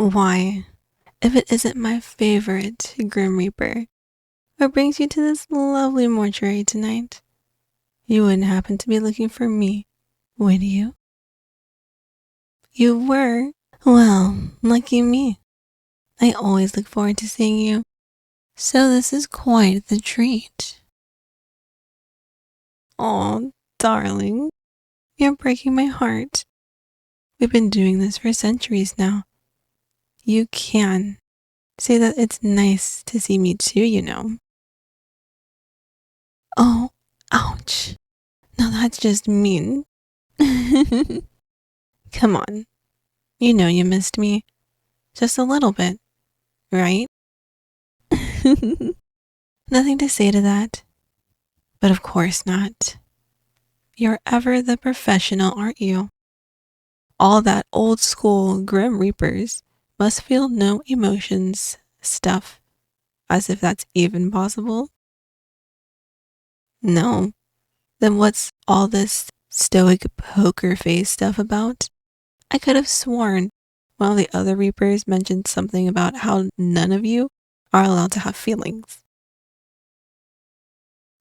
Why, if it isn't my favorite Grim Reaper, what brings you to this lovely mortuary tonight? You wouldn't happen to be looking for me, would you? You were? Well, lucky me. I always look forward to seeing you, so this is quite the treat. Oh, darling, you're breaking my heart. We've been doing this for centuries now. You can say that it's nice to see me too, you know. Oh, ouch. Now that's just mean. Come on. You know you missed me. Just a little bit, right? Nothing to say to that. But of course not. You're ever the professional, aren't you? All that old school Grim Reapers must feel no emotions stuff, as if that's even possible. No. Then what's all this stoic poker face stuff about? I could have sworn one of the other Reapers mentioned something about how none of you are allowed to have feelings.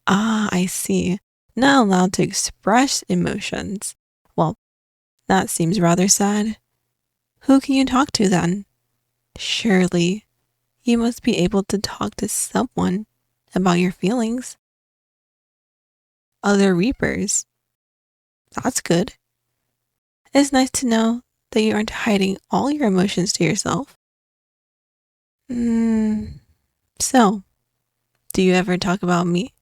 Ah, I see. Not allowed to express emotions. Well, that seems rather sad. Who can you talk to then? Surely, you must be able to talk to someone about your feelings. Other Reapers. That's good. It's nice to know that you aren't hiding all your emotions to yourself. So, do you ever talk about me?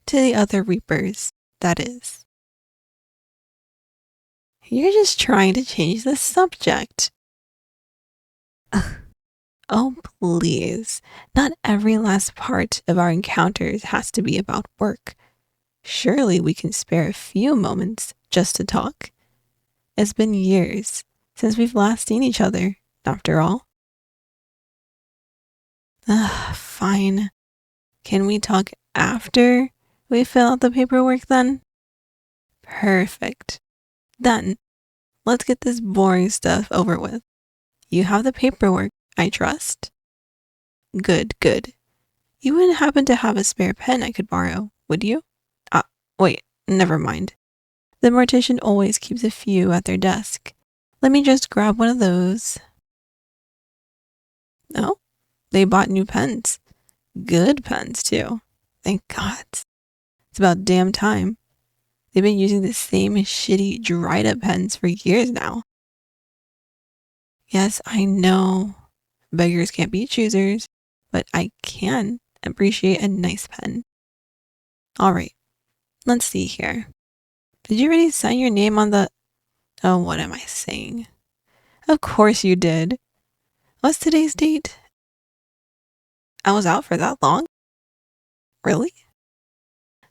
To the other Reapers, that is. You're just trying to change the subject. Oh, please. Not every last part of our encounters has to be about work. Surely we can spare a few moments just to talk. It's been years since we've last seen each other, after all. Fine. Can we talk after we fill out the paperwork then? Perfect. Then, let's get this boring stuff over with. You have the paperwork, I trust. Good, good. You wouldn't happen to have a spare pen I could borrow, would you? Wait, never mind. The mortician always keeps a few at their desk. Let me just grab one of those. Oh, they bought new pens. Good pens, too. Thank God. It's about damn time. They've been using the same shitty dried up pens for years now. Yes, I know. Beggars can't be choosers, but I can appreciate a nice pen. All right, let's see here. Did you already sign your name on the... Oh, what am I saying? Of course you did. What's today's date? I was out for that long? Really?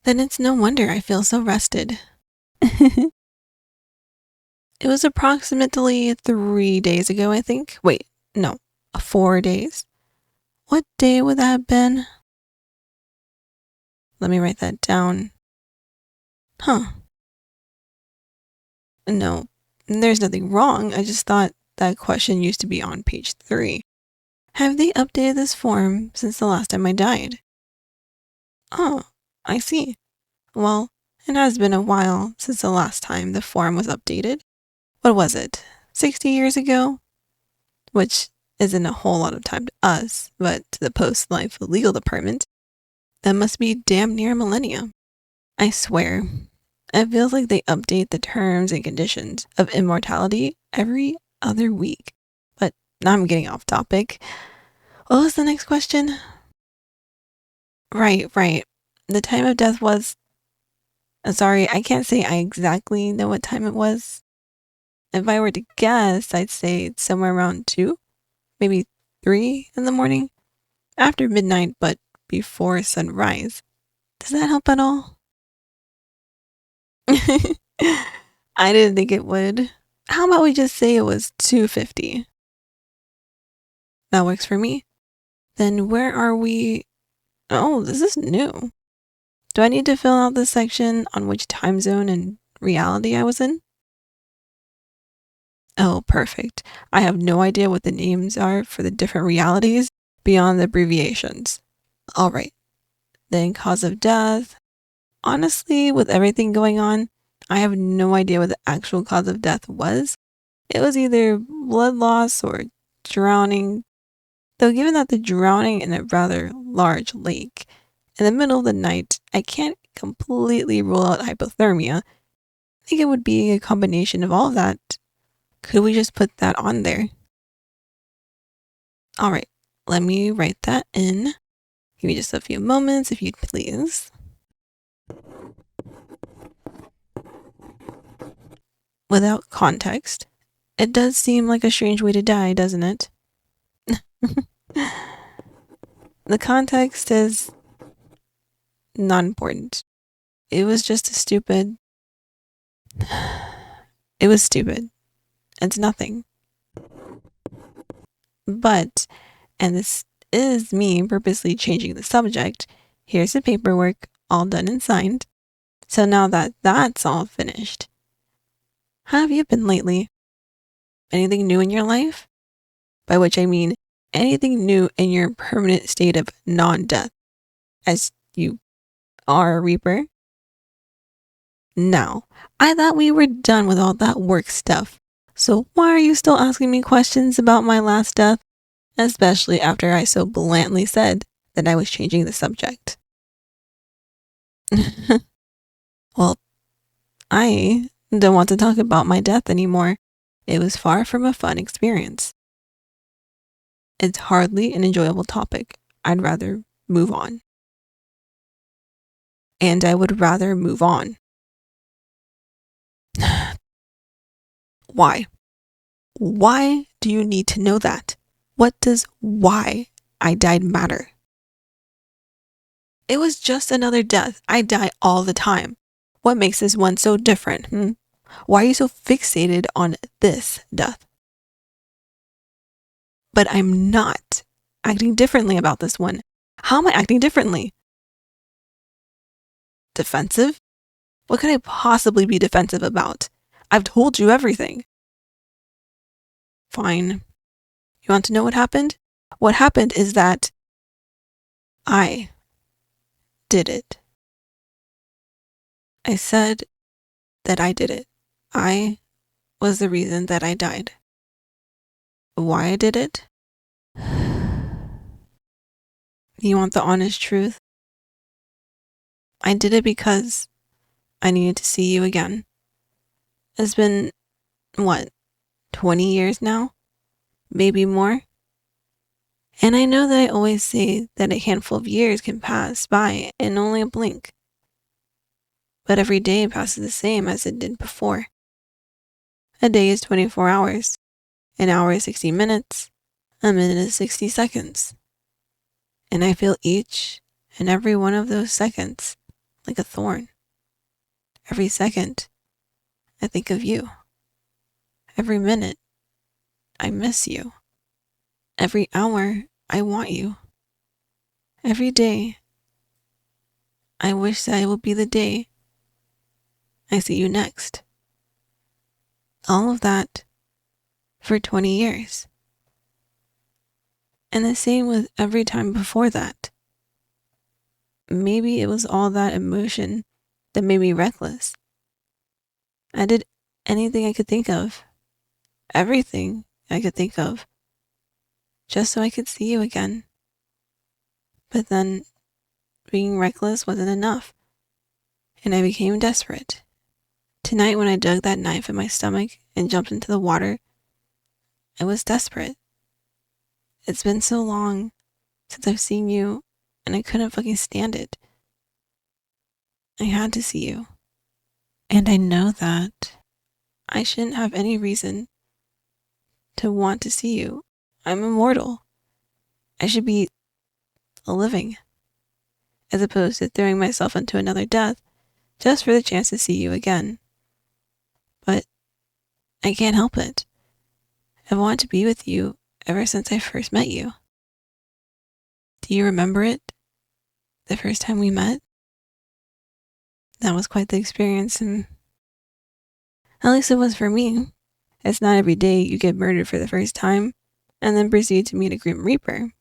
Then it's no wonder I feel so rested. It was approximately 3 days ago, I think. Wait, no, 4 days. What day would that have been? Let me write that down. Huh. No, there's nothing wrong. I just thought that question used to be on page 3. Have they updated this form since the last time I died? Oh, I see. Well, it has been a while since the last time the form was updated. What was it? 60 years ago? Which isn't a whole lot of time to us, but to the post-life legal department, that must be damn near a millennia. I swear, it feels like they update the terms and conditions of immortality every other week. But now I'm getting off topic. What was the next question? Right. The time of death was... Sorry, I can't say I exactly know what time it was. If I were to guess, I'd say somewhere around 2, maybe 3 in the morning. After midnight, but before sunrise. Does that help at all? I didn't think it would. How about we just say it was 2:50? That works for me. Then where are we? Oh, this is new. Do I need to fill out this section on which time zone and reality I was in? Oh, perfect. I have no idea what the names are for the different realities beyond the abbreviations. All right. Then cause of death. Honestly, with everything going on, I have no idea what the actual cause of death was. It was either blood loss or drowning. Though given that the drowning in a rather large lake in the middle of the night, I can't completely rule out hypothermia. I think it would be a combination of all of that. Could we just put that on there? All right, let me write that in. Give me just a few moments, if you'd please. Without context, it does seem like a strange way to die, doesn't it? The context is not important. It was just a stupid. It was stupid. It's nothing. But, and this is me purposely changing the subject, here's the paperwork, all done and signed. So now that that's all finished, how have you been lately? Anything new in your life? By which I mean anything new in your permanent state of non-death, as you are a Reaper? Now, I thought we were done with all that work stuff. So why are you still asking me questions about my last death? Especially after I so blandly said that I was changing the subject. Well, I don't want to talk about my death anymore. It was far from a fun experience. It's hardly an enjoyable topic. I'd rather move on. And I would rather move on. Why? Why do you need to know that? What does why I died matter? It was just another death. I die all the time. What makes this one so different? Why are you so fixated on this death? But I'm not acting differently about this one. How am I acting differently? Defensive? What could I possibly be defensive about? I've told you everything. Fine. You want to know what happened? What happened is that I did it. I said that I did it. I was the reason that I died. Why I did it? You want the honest truth? I did it because I needed to see you again. It's been, 20 years now? Maybe more? And I know that I always say that a handful of years can pass by in only a blink. But every day passes the same as it did before. A day is 24 hours. An hour is 60 minutes. A minute is 60 seconds. And I feel each and every one of those seconds like a thorn. Every second, I think of you. Every minute, I miss you. Every hour, I want you. Every day, I wish that it would be the day I see you next. All of that for 20 years. And the same with every time before that. Maybe it was all that emotion that made me reckless. I did anything I could think of, everything I could think of, just so I could see you again. But then being reckless wasn't enough, and I became desperate. Tonight when I dug that knife in my stomach and jumped into the water, I was desperate. It's been so long since I've seen you, and I couldn't fucking stand it. I had to see you. And I know that I shouldn't have any reason to want to see you. I'm immortal. I should be living, as opposed to throwing myself into another death just for the chance to see you again. But I can't help it. I've wanted to be with you ever since I first met you. Do you remember it? The first time we met? That was quite the experience, and at least it was for me. It's not every day you get murdered for the first time and then proceed to meet a Grim Reaper,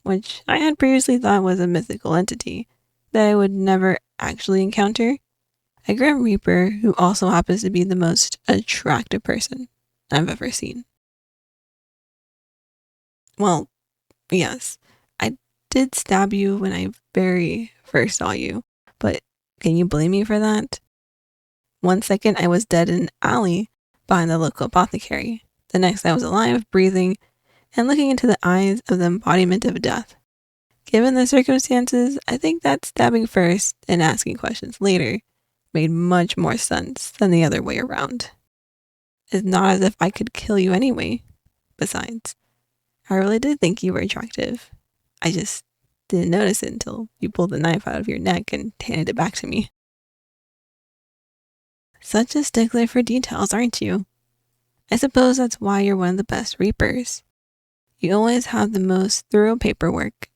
which I had previously thought was a mythical entity that I would never actually encounter. A Grim Reaper who also happens to be the most attractive person I've ever seen. Well, yes, I did stab you when I very first saw you, but can you blame me for that? 1 second I was dead in an alley behind the local apothecary. The next I was alive, breathing, and looking into the eyes of the embodiment of death. Given the circumstances, I think that stabbing first and asking questions later made much more sense than the other way around. It's not as if I could kill you anyway. Besides, I really did think you were attractive. I just didn't notice it until you pulled the knife out of your neck and handed it back to me. Such a stickler for details, aren't you? I suppose that's why you're one of the best reapers. You always have the most thorough paperwork.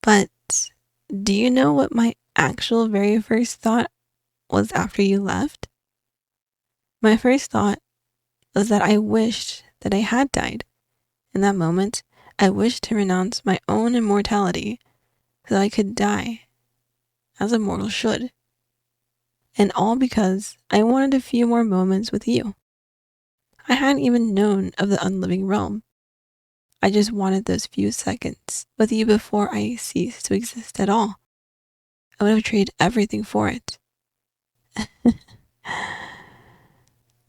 But do you know what my actual very first thought was after you left? My first thought was that I wished that I had died. In that moment, I wished to renounce my own immortality so I could die as a mortal should. And all because I wanted a few more moments with you. I hadn't even known of the unliving realm. I just wanted those few seconds with you before I ceased to exist at all. I would have traded everything for it.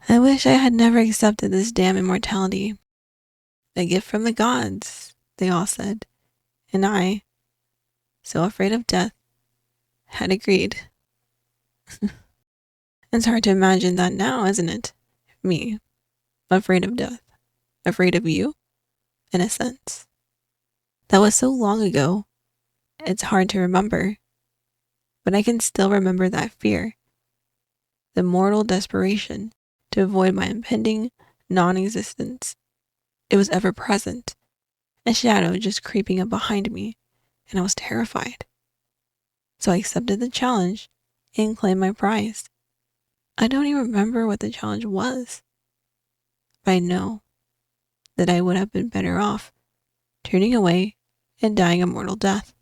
I wish I had never accepted this damn immortality. A gift from the gods, they all said. And I, so afraid of death, had agreed. It's hard to imagine that now, isn't it? Me, afraid of death, afraid of you, in a sense. That was so long ago, it's hard to remember. But I can still remember that fear. The mortal desperation to avoid my impending non-existence. It was ever present, a shadow just creeping up behind me, and I was terrified. So I accepted the challenge and claimed my prize. I don't even remember what the challenge was, but I know that I would have been better off turning away and dying a mortal death.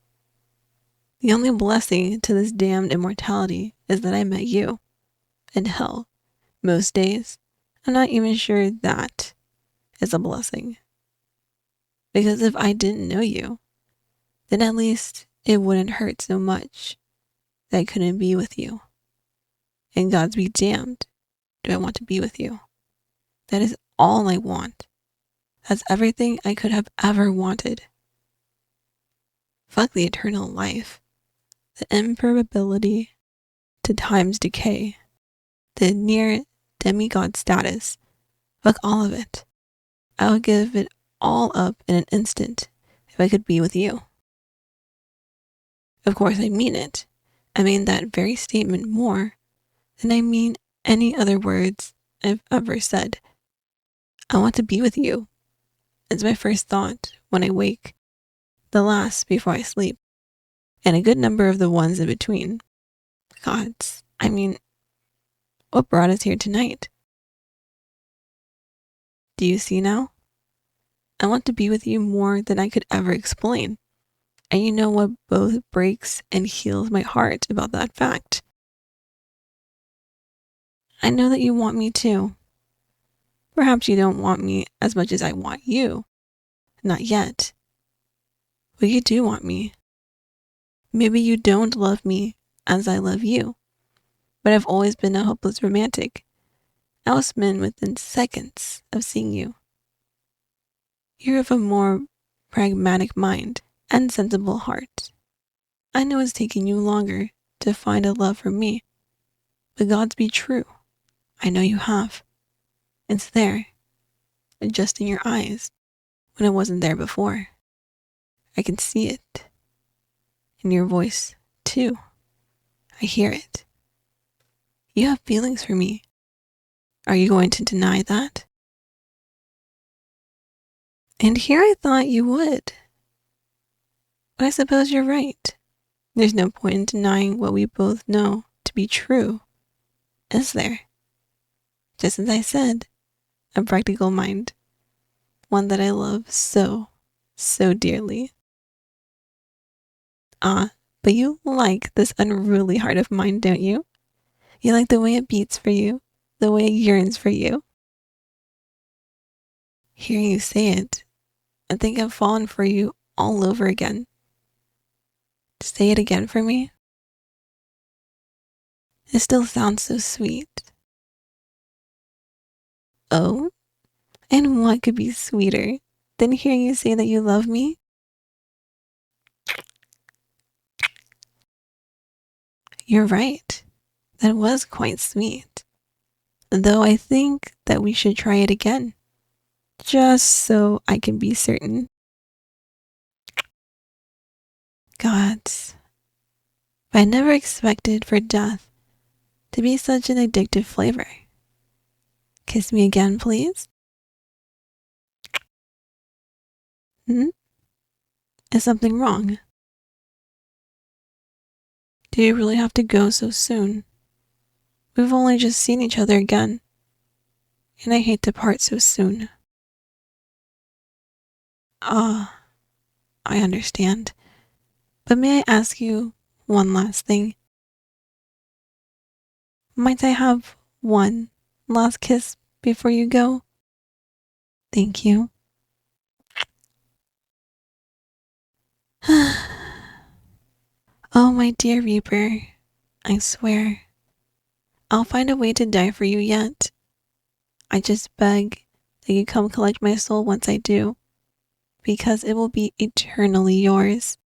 The only blessing to this damned immortality is that I met you. And hell, most days, I'm not even sure that is a blessing. Because if I didn't know you, then at least it wouldn't hurt so much that I couldn't be with you. And God's be damned, do I want to be with you. That is all I want. That's everything I could have ever wanted. Fuck the eternal life, the impermeability to time's decay, the near demigod status. Fuck all of it. I would give it all up in an instant if I could be with you. Of course, I mean it. I mean that very statement more than I mean any other words I've ever said. I want to be with you. It's my first thought when I wake, the last before I sleep, and a good number of the ones in between. Gods, I mean, what brought us here tonight? Do you see now? I want to be with you more than I could ever explain. And you know what both breaks and heals my heart about that fact? I know that you want me too. Perhaps you don't want me as much as I want you. Not yet. But you do want me. Maybe you don't love me as I love you. But I've always been a hopeless romantic. I was smitten within seconds of seeing you. You're of a more pragmatic mind and sensible heart. I know it's taking you longer to find a love for me. But God's be true. I know you have. It's there, just in your eyes, when it wasn't there before. I can see it. In your voice, too. I hear it. You have feelings for me. Are you going to deny that? And here I thought you would. But I suppose you're right. There's no point in denying what we both know to be true, is there? Just as I said, a practical mind. One that I love so, so dearly. But you like this unruly heart of mine, don't you? You like the way it beats for you, the way it yearns for you. Hearing you say it, I think I've fallen for you all over again. Say it again for me. It still sounds so sweet. Oh, and what could be sweeter than hearing you say that you love me? You're right. That was quite sweet. Though I think that we should try it again, just so I can be certain. Gods, I never expected for death to be such an addictive flavor. Kiss me again, please. Hmm? Is something wrong? Do you really have to go so soon? We've only just seen each other again, and I hate to part so soon. Ah, I understand. But may I ask you one last thing? Might I have one last kiss before you go? Thank you. Oh, my dear Reaper, I swear, I'll find a way to die for you yet. I just beg that you come collect my soul once I do, because it will be eternally yours.